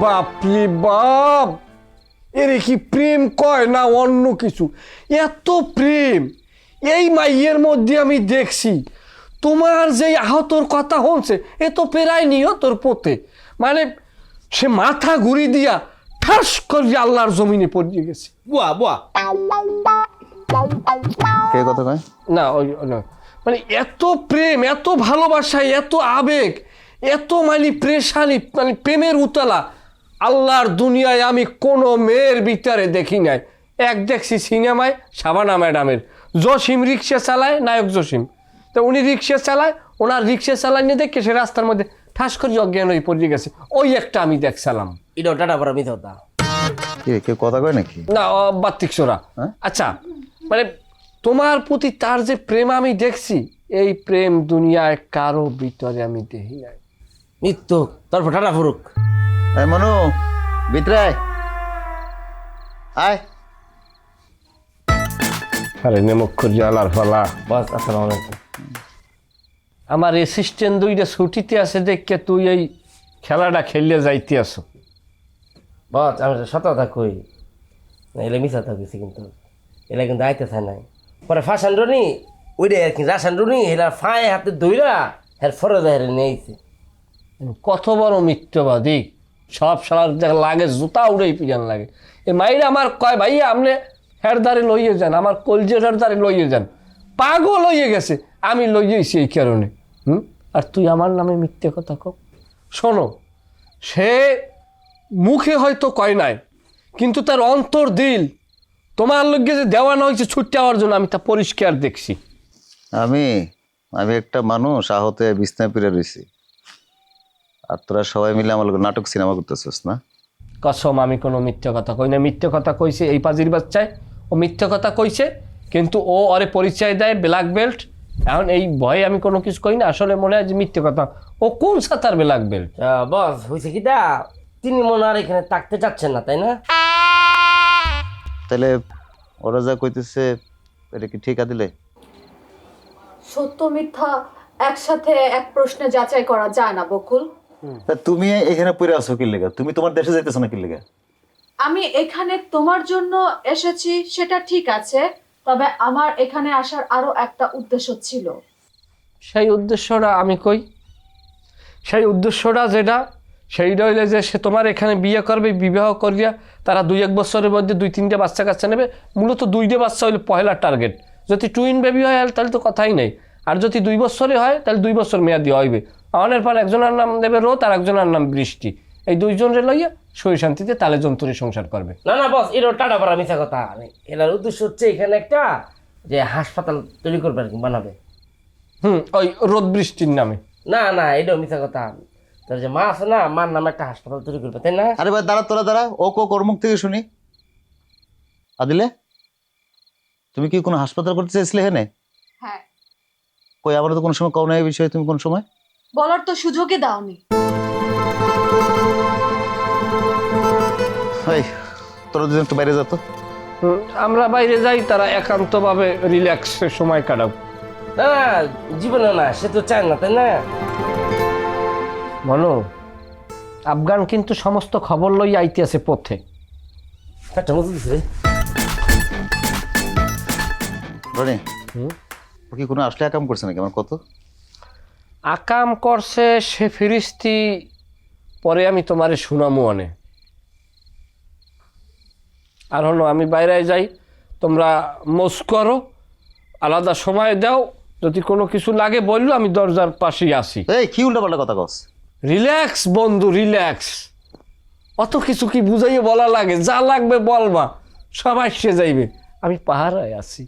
বাপরে বাপ, এরে কি প্রেম কয় না অন্য কিছু? এত প্রেম এই মাইয়ের মধ্যে আমি দেখছি। তোমার যে আহতর কথা হচ্ছে এ তো পেরায় নিও তোর পোতে, মানে সে মাথা ঘুরি দিয়া ঠাস করে আল্লাহর জমিনে পড়িয়ে গেছে। বুয়া বুয়া কে কথা কয়? না ওই নয়, মানে এত প্রেম, এত ভালোবাসা, এত আবেগ, এত মানে প্রেশানি, মানে প্রেমের উতলা আল্লাহর দুনিয়ায় আমি কোনো মেয়ের ভিতরে দেখি নাই। এক দেখছি সিনেমায় শাবানা ম্যাডামের, জসিম রিক্সা চালায়, নায়ক জসিম, তো উনি রিক্সা চালায়, ওনার রিক্সা চালায় নিয়ে দেখে সে রাস্তার মধ্যে ঠাস করে অজ্ঞান হয়ে পড়ে গেছে। ওই একটা আমি দেখছিলাম। এটা টাটা পড়া মিথ্যা কথা। কেউ কথা কয় নাকি? না বাত্তিক সোরা। হ্যাঁ? আচ্ছা, মানে তোমার প্রতি তার যে প্রেম আমি দেখছি, এই প্রেম দুনিয়ায় কারো ভিতরে আমি দেখি নাই। মৃত্যু তারপর টাটা ফুরুক। এই মনু, ভিতরে আয়। আয়। আরে নেমক্ষর জালার ফালা, বস আসসালামু আলাইকুম। আমার অ্যাসিস্ট্যান্ট দুইটা ছুটিতে আছে দেখে তুই এই খেলাটা খেললে যাইতে আসো। বস আমি সত কথা কই না, এলে মিশা থাকছি কিন্তু এলা কিন্তু আইতে চায় নাই। পরে ফাঁসান্ডনি ওইটা আর কি রাসান্ডনি এলা ফাঁয়ে হাতে ধইরা এর ফরজ হেরে নিয়েছে। কত বড় মিথ্যবাদী, সব সালার লাগে জুতা উড়েই পিজান লাগে। এ মাইরা আমার কয় ভাই আপনি হের দ্বারে লইয়ে যান, আমার কলজের দ্বারে লইয়ে যান, পাগল হইয়ে গেছে, আমি লইয়েছি এই কারণে। আর তুই আমার নামে মিথ্যে কথা কও? শোনো, সে মুখে হয়তো কয় নাই, কিন্তু তার অন্তর দিল তোমার লোককে যে দেওয়ানো হয়েছে ছুটতে যাওয়ার জন্য, আমি তা পরিষ্কার দেখছি। আমি একটা মানুষ আহত হয়ে বিছনায় পড়ে রয়েছি, আর তোরা সবাই মিলে আমার লগে নাটক সিনেমা করতেছিস না? কসম আমি কোনো মিথ্যে কথা কই না। মিথ্যে কথা কইছে এই পাজির বাচ্চায়, ও মিথ্যে কথা কইছে, কিন্তু ও ওরে পরিচয় দেয় ব্ল্যাক বেল্ট। এখন এই ভয়ে আমি কোনো কিছু কই না, আসলে মনে হয় যে মিথ্যে কথা। ও কোন সাঁতার ব্ল্যাক বেল্ট? বস হয়েছে কি দা তিনি মনে আর এখানে থাকতে চাচ্ছেন না, তাই না? তাহলে ওরা যা কইতেছে এটা কি ঠিক দিলে? সত্য মিথ্যা একসাথে এক প্রশ্নে যাচাই করা যায় না বকুল। তা তুমি এখানে পড়ে আছো কি লেগে? তুমি তোমার দেশে যাইতেছো না কি লেগে? আমি এখানে তোমার জন্য এসেছি সেটা ঠিক আছে, তবে আমার এখানে আসার আরো একটা উদ্দেশ্য ছিল। সেই উদ্দেশ্যটা আমি কই। সেই উদ্দেশ্যটা যেটা, সেইটা হইলে যে সে তোমার এখানে বিয়ে করবে, বিবাহ করিয়া তারা 2-1 বছরের মধ্যে 2-3টে বাচ্চা কাচ্চা নেবে। মূলত 2টে বাচ্চা হইলে পহেলা টার্গেট। যদি টুইন বেবি হয় তাহলে তো কথাই নেই, আর যদি 2 বছরে হয় তাহলে 2 বছর মেয়াদি হইবে। আমাদের পর একজনের নাম দেবে রোদ আর একজনের নাম বৃষ্টি। এই দুইজনের লইয়া সই শান্তিতে তালে যন্ত্রে সংসার করবে। না না বস এটা টাটা পড়া মিথ্যা কথা। এটার উদ্দেশ্য হচ্ছে এখানে একটা যে হাসপাতাল তৈরি করবে আর কি, বানাবে। ওই রোদ বৃষ্টির নামে। না না এটাও মিথ্যা কথা। তার যে মা আছে না, মার নামে একটা হাসপাতাল তৈরি করবে, তাই না? আরে ভাই দাঁড়া, তোরা দাঁড়া, ও কোর মুখ থেকে শুনি। আদিলে, তুমি কি কোনো হাসপাতাল করতে চাইছিলে এখানে? হ্যাঁ, কই আমার তো কোনো সময় কও না এই বিষয়ে। তুমি কোন সময় বলার তো সুযোগই দাওনি। এই তোরা দুজন একটু বাইরে যেত। আমরা বাইরে যাই, তারা একান্তভাবে রিল্যাক্সে সময় কাটাব। না না জীবনে না, সে তো চায় না, তাই না? মনো, আফগান কিন্তু সমস্ত খবর লই আইতে আছে পথে। একটা মতো দিচ্ছে রনি, ও কি কোনো আসলে কাম করছে নাকি? আমার কত আকাম করছে সে ফিরিস্তি, পরে আমি তোমারে শুনামু অনে। আর হলো আমি বাইরে যাই, তোমরা মোস করো, আলাদা সময় দাও, যদি কোনো কিছু লাগে বললো আমি দরজার পাশেই আসি। এই কি উল্টাপাল্টা কথা কস? রিল্যাক্স বন্ধু, রিল্যাক্স। অত কিছু কি বুঝাইয়ে বলা লাগে? যা লাগবে বলবা, সবাই সে যাইবে, আমি পাহারায় আছি।